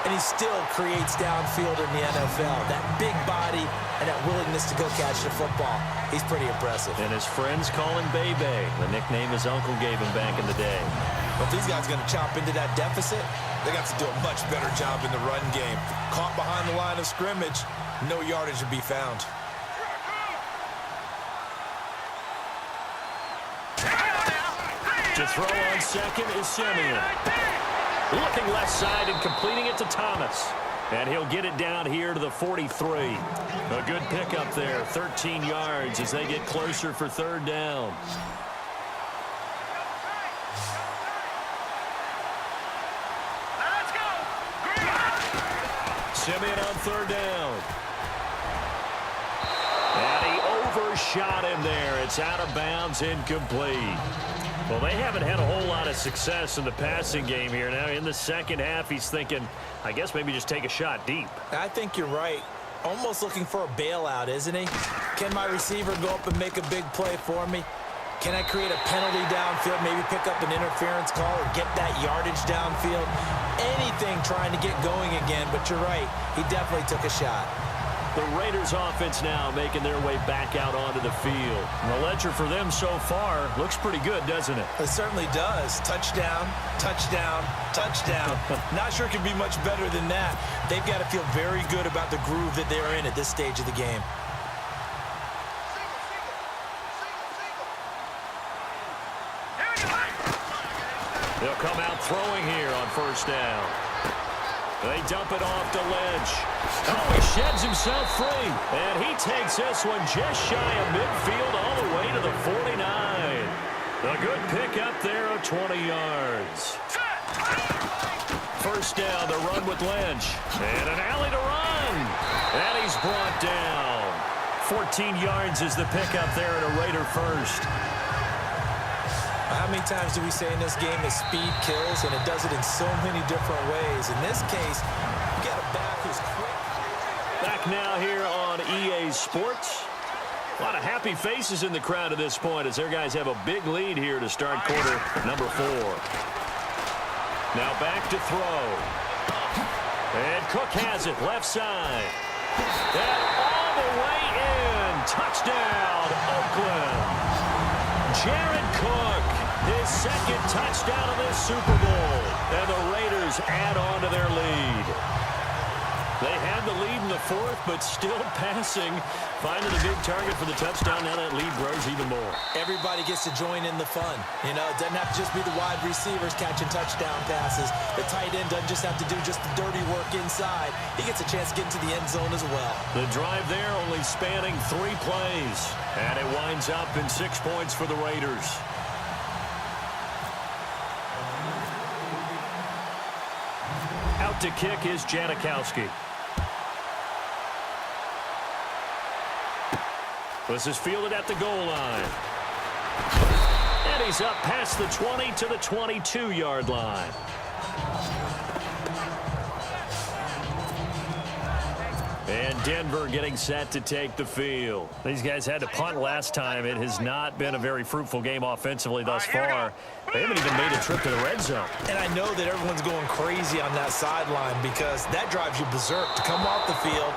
and he still creates downfield in the NFL. That big body and that willingness to go catch the football, he's pretty impressive. And his friends call him Bebe, the nickname his uncle gave him back in the day. Well, if these guys are going to chop into that deficit, they got to do a much better job in the run game. Caught behind the line of scrimmage, no yardage to be found. To throw on second is Simeon. Looking left side and completing it to Thomas. And he'll get it down here to the 43. A good pickup there, 13 yards as they get closer for third down. Simeon on third down. And he overshot him there. It's out of bounds, incomplete. Well, they haven't had a whole lot of success in the passing game here. Now, in the second half, he's thinking, I guess maybe just take a shot deep. I think you're right. Almost looking for a bailout, isn't he? Can my receiver go up and make a big play for me? Can I create a penalty downfield, maybe pick up an interference call or get that yardage downfield? Anything trying to get going again, but you're right. He definitely took a shot. The Raiders offense now making their way back out onto the field. And the ledger for them so far looks pretty good, doesn't it? It certainly does. Touchdown, touchdown, touchdown. Not sure it can be much better than that. They've got to feel very good about the groove that they're in at this stage of the game. They'll come out throwing here on first down. They dump it off to Lynch. Oh, he sheds himself free. And he takes this one just shy of midfield all the way to the 49. A good pickup there of 20 yards. First down, the run with Lynch. And an alley to run. And he's brought down. 14 yards is the pickup there at a Raider first. How many times do we say in this game that speed kills, and it does it in so many different ways? In this case, you got a back who's quick. Back now here on EA Sports. A lot of happy faces in the crowd at this point as their guys have a big lead here to start quarter number 4. Now back to throw. And Cook has it left side. And all the way in. Touchdown, Oakland. Jared Cook, his second touchdown of this Super Bowl. And the Raiders add on to their lead. They had the lead in the fourth, but still passing. Finding a big target for the touchdown. Now that lead grows even more. Everybody gets to join in the fun. You know, it doesn't have to just be the wide receivers catching touchdown passes. The tight end doesn't just have to do just the dirty work inside. He gets a chance to get into the end zone as well. The drive there only spanning 3 plays. And it winds up in 6 points for the Raiders. Out to kick is Janikowski. This is fielded at the goal line. And he's up past the 20 to the 22-yard line. And Denver getting set to take the field. These guys had to punt last time. It has not been a very fruitful game offensively thus far. They haven't even made a trip to the red zone. And I know that everyone's going crazy on that sideline because that drives you berserk to come off the field,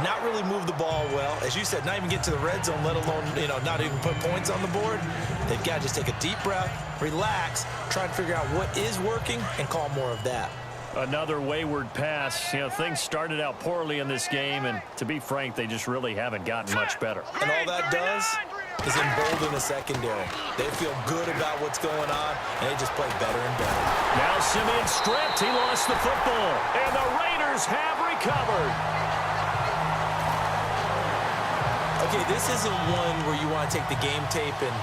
not really move the ball well. As you said, not even get to the red zone, let alone, not even put points on the board. They've got to just take a deep breath, relax, try to figure out what is working, and call more of that. Another wayward pass. Things started out poorly in this game, and to be frank, they just really haven't gotten much better. And all that does is embolden the secondary. They feel good about what's going on, and they just play better and better. Now Simeon stripped. He lost the football, and the Raiders have recovered. Okay, this isn't one where you want to take the game tape and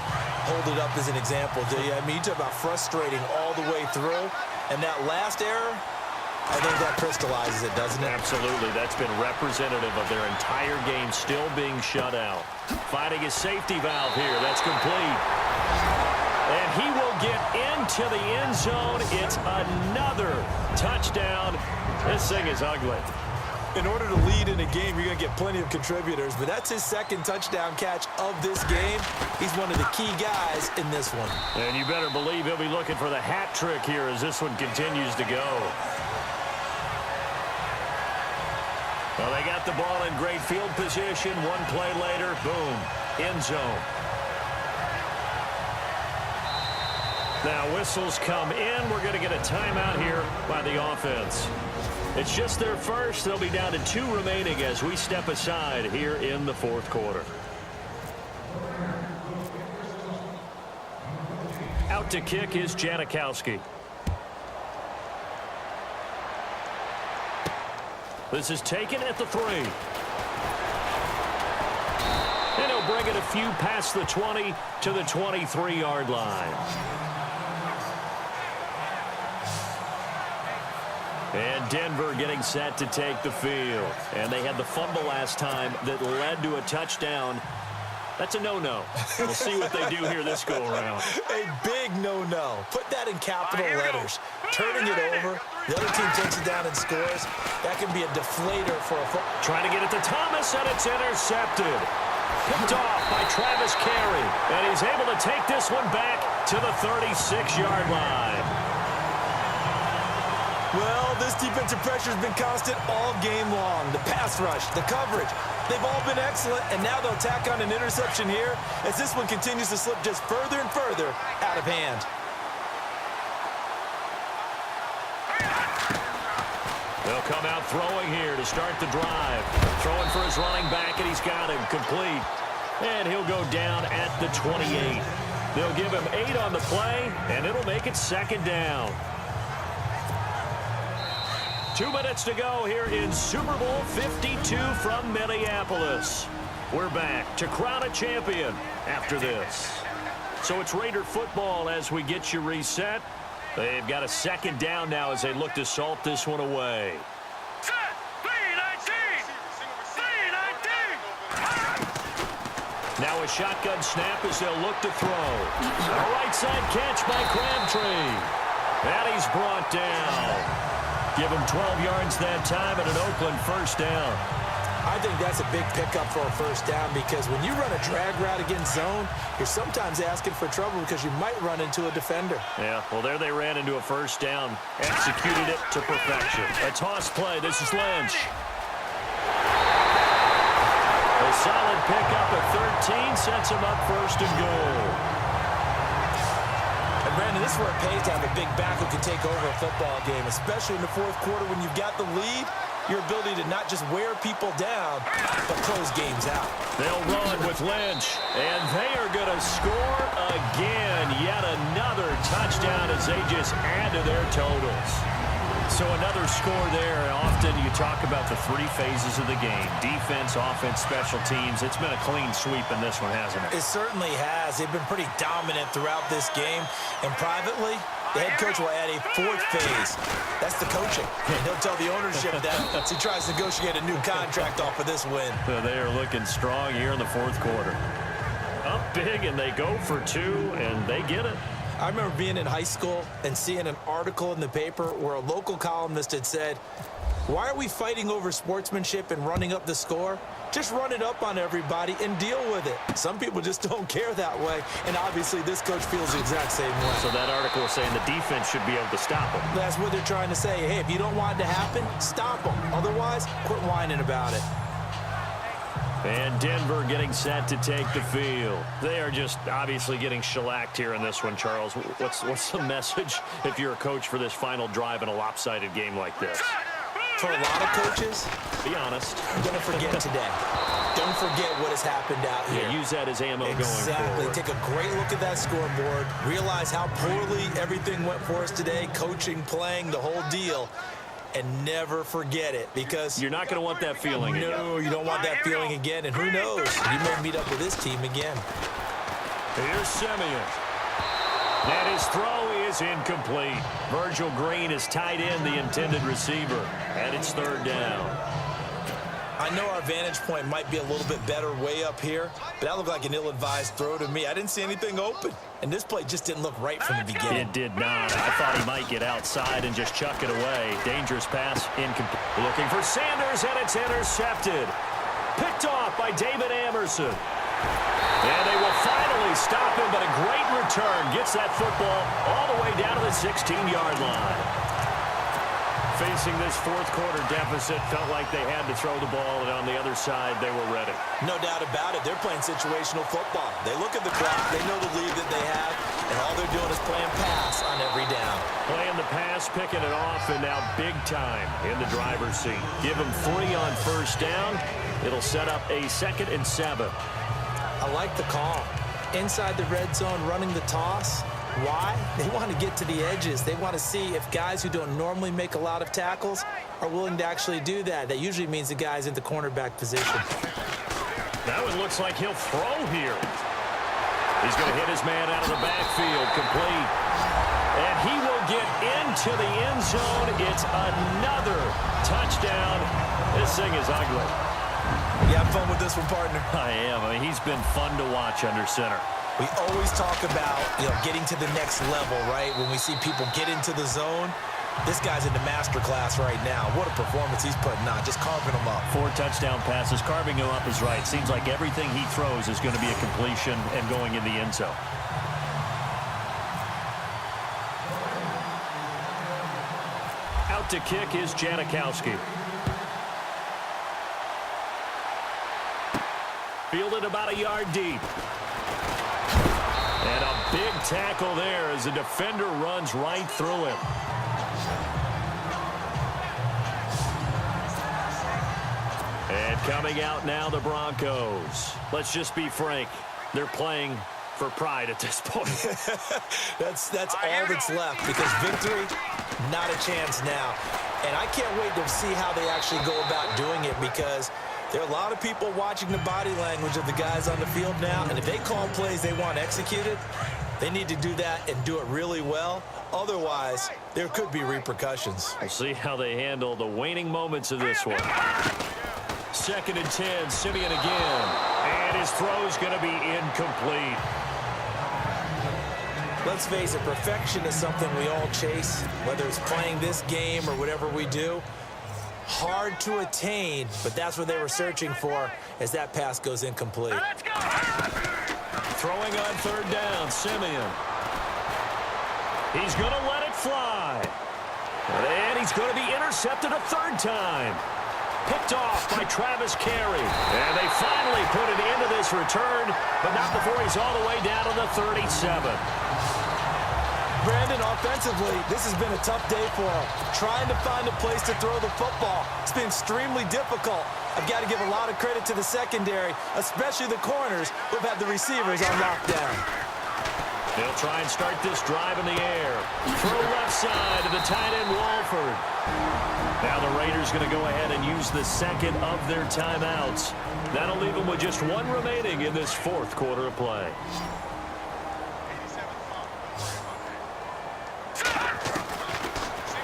hold it up as an example, do you? I mean, you talk about frustrating all the way through, and that last error, I think that crystallizes it, doesn't it? Absolutely. That's been representative of their entire game still being shut out. Finding a safety valve here. That's complete. And he will get into the end zone. It's another touchdown. This thing is ugly. In order to lead in a game, you're going to get plenty of contributors, but that's his second touchdown catch of this game. He's one of the key guys in this one. And you better believe he'll be looking for the hat trick here as this one continues to go. Well, they got the ball in great field position. One play later, boom, end zone. Now whistles come in. We're going to get a timeout here by the offense. It's just their first. They'll be down to 2 remaining as we step aside here in the fourth quarter. Out to kick is Janikowski. This is taken at the 3. And he'll bring it a few past the 20 to the 23-yard line. And Denver getting set to take the field. And they had the fumble last time that led to a touchdown. That's a no-no. We'll see what they do here this go-around. A big no-no. Put that in capital letters. Turning it over. The other team takes it down and scores. That can be a deflator for a football. Trying to get it to Thomas, and it's intercepted. Picked off by Travis Carey. And he's able to take this one back to the 36-yard line. Well, this defensive pressure has been constant all game long. The pass rush, the coverage, they've all been excellent, and now they'll tack on an interception here as this one continues to slip just further and further out of hand. They'll come out throwing here to start the drive. Throwing for his running back, and he's got him complete. And he'll go down at the 28. They'll give him 8 on the play, and it'll make it second down. 2 minutes to go here in Super Bowl 52 from Minneapolis. We're back to crown a champion after this. So it's Raider football as we get you reset. They've got a second down now as they look to salt this one away. Now a shotgun snap as they'll look to throw. A right side catch by Crabtree. And he's brought down. Give him 12 yards that time and an Oakland first down. I think that's a big pickup for a first down because when you run a drag route against zone, you're sometimes asking for trouble because you might run into a defender. Yeah, well, there they ran into a first down. Executed it to perfection. A toss play. This is Lynch. A solid pickup at 13 sets him up first and goal. And Brandon, this is where it pays to have a big back who can take over a football game, especially in the fourth quarter when you've got the lead. Your ability to not just wear people down, but close games out. They'll run with Lynch, and they are going to score again. Yet another touchdown as they just add to their totals. So another score there. Often you talk about the 3 phases of the game. Defense, offense, special teams. It's been a clean sweep in this one, hasn't it? It certainly has. They've been pretty dominant throughout this game. And privately, the head coach will add a 4th phase. That's the coaching. And he'll tell the ownership that as he tries to negotiate a new contract off of this win. So they are looking strong here in the fourth quarter. Up big, and they go for 2, and they get it. I remember being in high school and seeing an article in the paper where a local columnist had said, why are we fighting over sportsmanship and running up the score? Just run it up on everybody and deal with it. Some people just don't care that way, and obviously this coach feels the exact same way. So that article is saying the defense should be able to stop them. That's what they're trying to say. Hey, if you don't want it to happen, stop them. Otherwise, quit whining about it. And Denver getting set to take the field. They are just obviously getting shellacked here in this one, Charles. What's the message if you're a coach for this final drive in a lopsided game like this? For a lot of coaches, be honest, don't forget today. Don't forget what has happened out here. Yeah, use that as ammo going forward. Exactly. Take a great look at that scoreboard. Realize how poorly everything went for us today. Coaching, playing, the whole deal. And never forget it, because you're not going to want that feeling again. No, you don't want that feeling again. And who knows? You may meet up with this team again. Here's Simeon. And his throw is incomplete. Virgil Green is tied in the intended receiver. And it's 3rd down. I know our vantage point might be a little bit better way up here, but that looked like an ill-advised throw to me. I didn't see anything open, and this play just didn't look right from the beginning. It did not. I thought he might get outside and just chuck it away. Dangerous pass, incomplete. Looking for Sanders, and it's intercepted. Picked off by David Amerson. And they will finally stop him, but a great return gets that football all the way down to the 16-yard line. facing this fourth quarter deficit, felt like they had to throw the ball, and on the other side, they were ready. No doubt about it. They're playing situational football. They look at the clock. They know the lead that they have, and all they're doing is playing pass on every down. Playing the pass, picking it off, and now big time in the driver's seat. Give them 3 on first down. It'll set up a 2nd and 7. I like the call. Inside the red zone, running the toss. Why? They want to get to the edges. They want to see if guys who don't normally make a lot of tackles are willing to actually do that. That usually means the guy's in the cornerback position. That one looks like he'll throw here. He's going to hit his man out of the backfield, complete. And he will get into the end zone. It's another touchdown. This thing is ugly. You have fun with this one, partner? I am. I mean, he's been fun to watch under center. We always talk about, getting to the next level, right? When we see people get into the zone, this guy's in the master class right now. What a performance he's putting on, just carving them up. 4 touchdown passes. Carving him up is right. Seems like everything he throws is going to be a completion and going in the end zone. Out to kick is Janikowski. Fielded about a yard deep. And a big tackle there as the defender runs right through him. And coming out now, the Broncos. Let's just be frank. They're playing for pride at this point. that's all that's left, because victory, not a chance now. And I can't wait to see how they actually go about doing it, because there are a lot of people watching the body language of the guys on the field now, and if they call plays they want executed, they need to do that and do it really well. Otherwise, there could be repercussions. We'll see how they handle the waning moments of this one. 2nd and 10, Simeon again. And his throw's going to be incomplete. Let's face it, perfection is something we all chase, whether it's playing this game or whatever we do. Hard to attain, but that's what they were searching for as that pass goes incomplete. Let's go. Throwing on 3rd down, Simeon. He's going to let it fly. And he's going to be intercepted a 3rd time. Picked off by Travis Carey. And they finally put an end to this return, but not before he's all the way down to the 37. Brandon, offensively, this has been a tough day for him. Trying to find a place to throw the football. It's been extremely difficult. I've got to give a lot of credit to the secondary, especially the corners who've had the receivers on lockdown. They'll try and start this drive in the air. Throw left side to the tight end, Walford. Now the Raiders going to go ahead and use the 2nd of their timeouts. That'll leave them with just 1 remaining in this 4th quarter of play.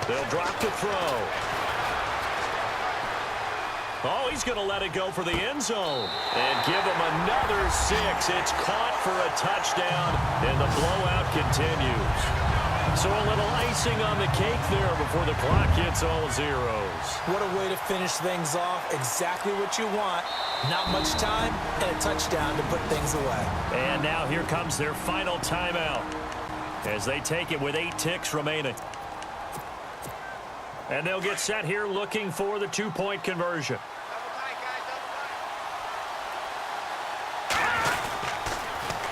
They'll drop to throw. Oh, he's going to let it go for the end zone. And give him another 6. It's caught for a touchdown, and the blowout continues. So a little icing on the cake there before the clock hits all zeros. What a way to finish things off. Exactly what you want. Not much time and a touchdown to put things away. And now here comes their final timeout as they take it with 8 ticks remaining. And they'll get set here looking for the 2-point conversion.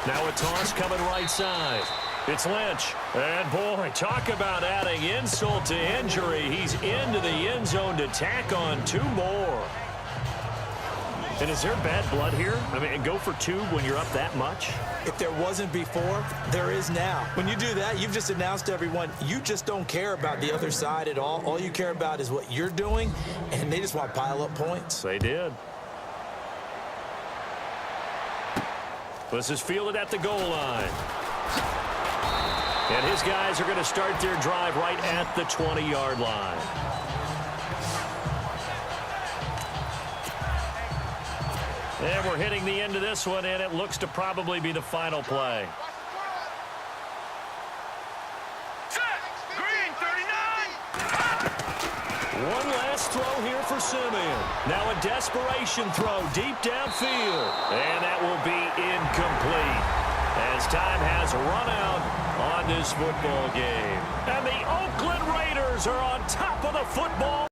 Now a toss coming right side. It's Lynch. And, boy, talk about adding insult to injury. He's into the end zone to tack on 2 more. And is there bad blood here? I mean, go for 2 when you're up that much? If there wasn't before, there is now. When you do that, you've just announced to everyone, you just don't care about the other side at all. All you care about is what you're doing, and they just want to pile up points. They did. This is fielded at the goal line. And his guys are going to start their drive right at the 20-yard line. And we're hitting the end of this one, and it looks to probably be the final play. One last throw here for Simeon. Now a desperation throw deep downfield. And that will be incomplete as time has run out on this football game. And the Oakland Raiders Steelers are on top of the football.